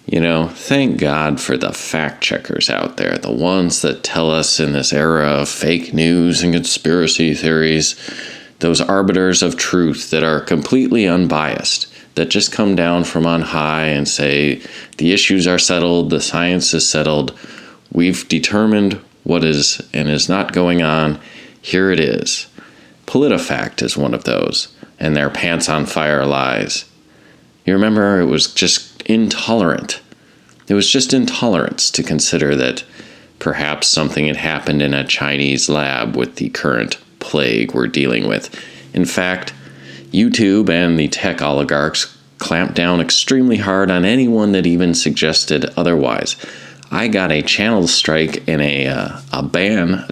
Thank God for the fact checkers out there, the ones that tell us in this era of fake news and conspiracy theories, those arbiters of truth that are completely unbiased, that just come down from on high and say, the issues are settled, the science is settled, we've determined what is and is not going on, here it is. Politifact is one of those, and their pants on fire lies. You remember, it was just intolerant. It was just intolerance to consider that perhaps something had happened in a Chinese lab with the current plague we're dealing with. In fact, YouTube and the tech oligarchs clamped down extremely hard on anyone that even suggested otherwise. I got a channel strike and a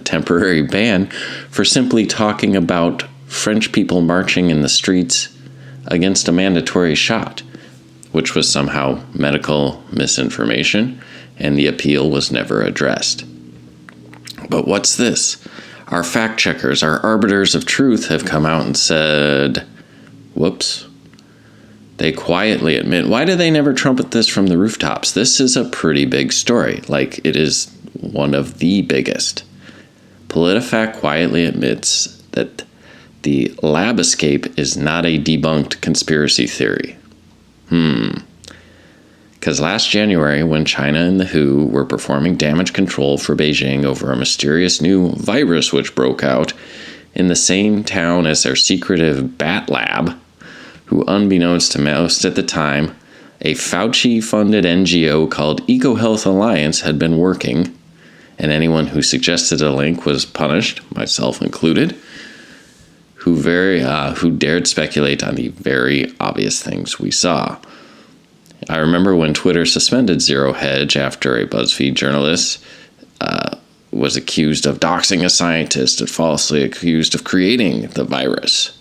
temporary ban, for simply talking about French people marching in the streets against a mandatory shot, which was somehow medical misinformation, and the appeal was never addressed. But what's this? Our fact checkers, our arbiters of truth, have come out and said, whoops. They quietly admit, why do they never trumpet this from the rooftops? This is a pretty big story, like it is one of the biggest. Politifact quietly admits that the lab escape is not a debunked conspiracy theory. Because last January, when China and the WHO were performing damage control for Beijing over a mysterious new virus which broke out in the same town as their secretive bat lab, who, unbeknownst to most at the time, a Fauci-funded NGO called EcoHealth Alliance had been working, and anyone who suggested a link was punished, myself included, who dared speculate on the very obvious things we saw. I remember when Twitter suspended Zero Hedge after a BuzzFeed journalist was accused of doxing a scientist and falsely accused of creating the virus.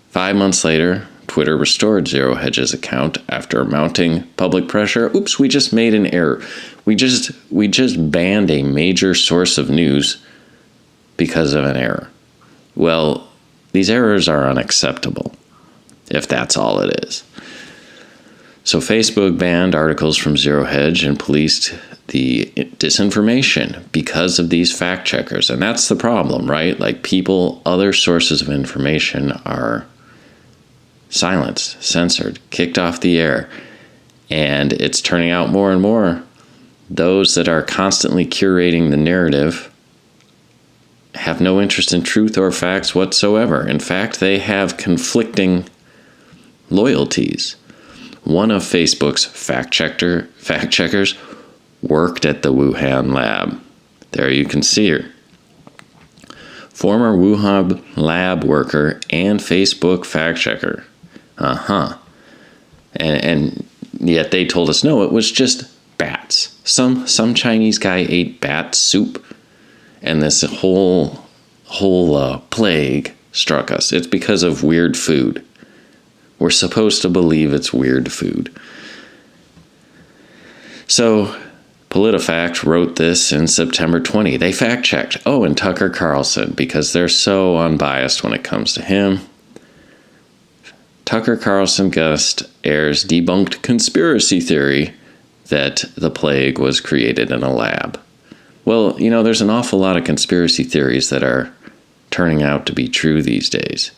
5 months later, Twitter restored Zero Hedge's account after mounting public pressure. Oops, we just made an error. We just banned a major source of news because of an error. Well, these errors are unacceptable, if that's all it is. So Facebook banned articles from Zero Hedge and policed the disinformation because of these fact checkers. And that's the problem, right? Like, other sources of information are silenced, censored, kicked off the air. And it's turning out more and more those that are constantly curating the narrative have no interest in truth or facts whatsoever. In fact, they have conflicting loyalties. One of Facebook's fact checkers worked at the Wuhan Lab. There you can see her. Former Wuhan Lab worker and Facebook fact checker. And yet they told us, no, it was just bats. Some Chinese guy ate bat soup, and this whole plague struck us. It's because of weird food. We're supposed to believe it's weird food. So, Politifact wrote this in September 20. They fact-checked. Oh, and Tucker Carlson, because they're so unbiased when it comes to him. Tucker Carlson guest airs debunked conspiracy theory that the plague was created in a lab. Well, there's an awful lot of conspiracy theories that are turning out to be true these days.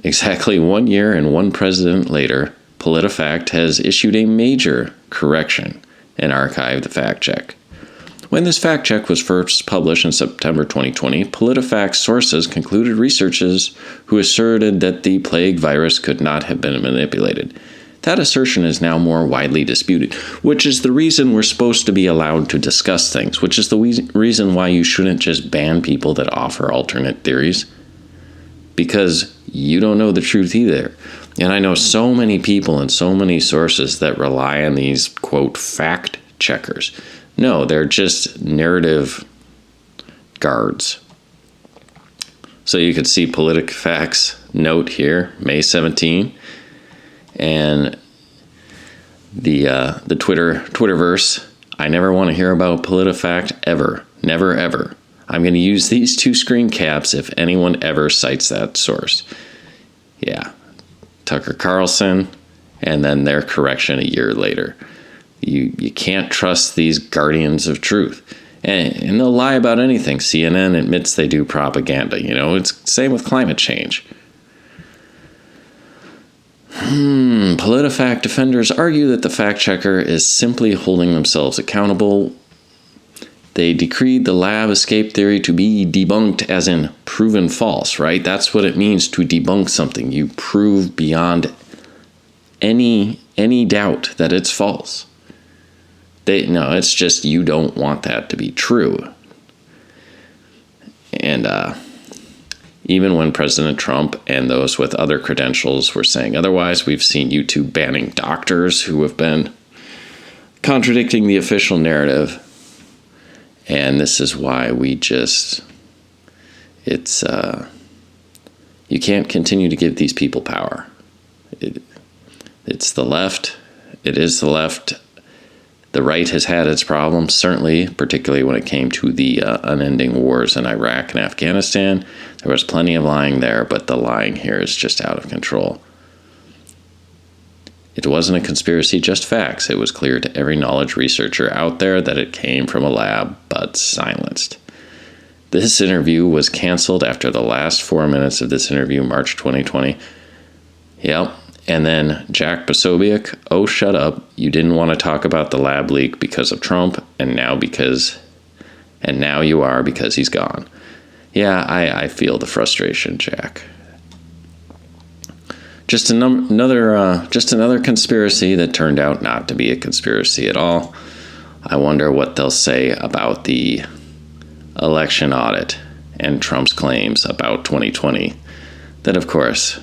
Exactly 1 year and one president later, Politifact has issued a major correction and archived the fact check. When this fact check was first published in September 2020, Politifact sources concluded researchers who asserted that the plague virus could not have been manipulated. That assertion is now more widely disputed, which is the reason we're supposed to be allowed to discuss things, which is the reason why you shouldn't just ban people that offer alternate theories, because you don't know the truth either. And I know so many people and so many sources that rely on these, quote, fact checkers. No, they're just narrative guards. So you could see Politifact's note here, May 17, and the Twitterverse. I never want to hear about Politifact ever. Never, ever. I'm going to use these two screen caps if anyone ever cites that source. Yeah. Tucker Carlson and then their correction a year later. You can't trust these guardians of truth. And they'll lie about anything. CNN admits they do propaganda. It's the same with climate change. Politifact defenders argue that the fact checker is simply holding themselves accountable. They decreed the lab escape theory to be debunked, as in proven false, right? That's what it means to debunk something. You prove beyond any doubt that it's false. It's just you don't want that to be true. And even when President Trump and those with other credentials were saying otherwise, we've seen YouTube banning doctors who have been contradicting the official narrative. And this is why you can't continue to give these people power. It's the left. It is the left. The right has had its problems, certainly, particularly when it came to the unending wars in Iraq and Afghanistan. There was plenty of lying there, but the lying here is just out of control. It wasn't a conspiracy, just facts. It was clear to every knowledge researcher out there that it came from a lab, but silenced. This interview was canceled after the last 4 minutes of this interview, March 2020. Yep. And then Jack Posobiec, oh, shut up. You didn't want to talk about the lab leak because of Trump, and now you are because he's gone. Yeah, I feel the frustration, Jack. Just another conspiracy that turned out not to be a conspiracy at all. I wonder what they'll say about the election audit and Trump's claims about 2020 that, of course,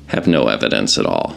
have no evidence at all.